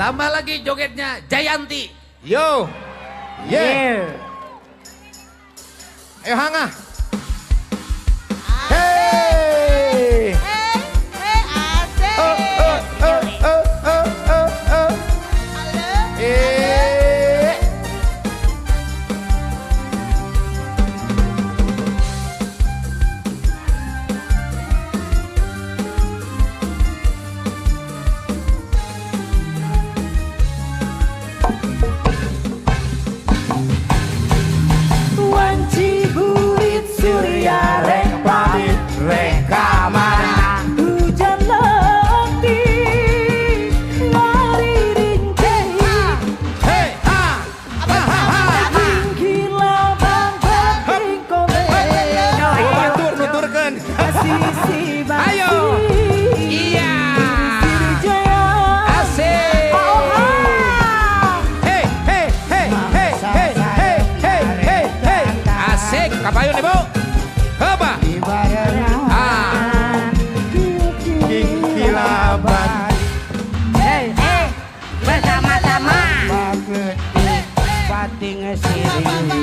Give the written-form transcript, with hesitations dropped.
Tambah lagi jogetnya Jayanti. Yo. Yeah. Ayo hangah. Hey. Asik. Eh. Wanci burit surya rek pamit Rekaman. hujan letih lari rincih Hey ha. Ha ha ha. kilauan penting kome Batur nuturkeun. sisi Ayo. Iya. jaya Asik. Hey hey hey hey hey hey hey hey hey. Asik. Kapayun ibu. Coba. Ah. Kilaban. bersama-sama pating siri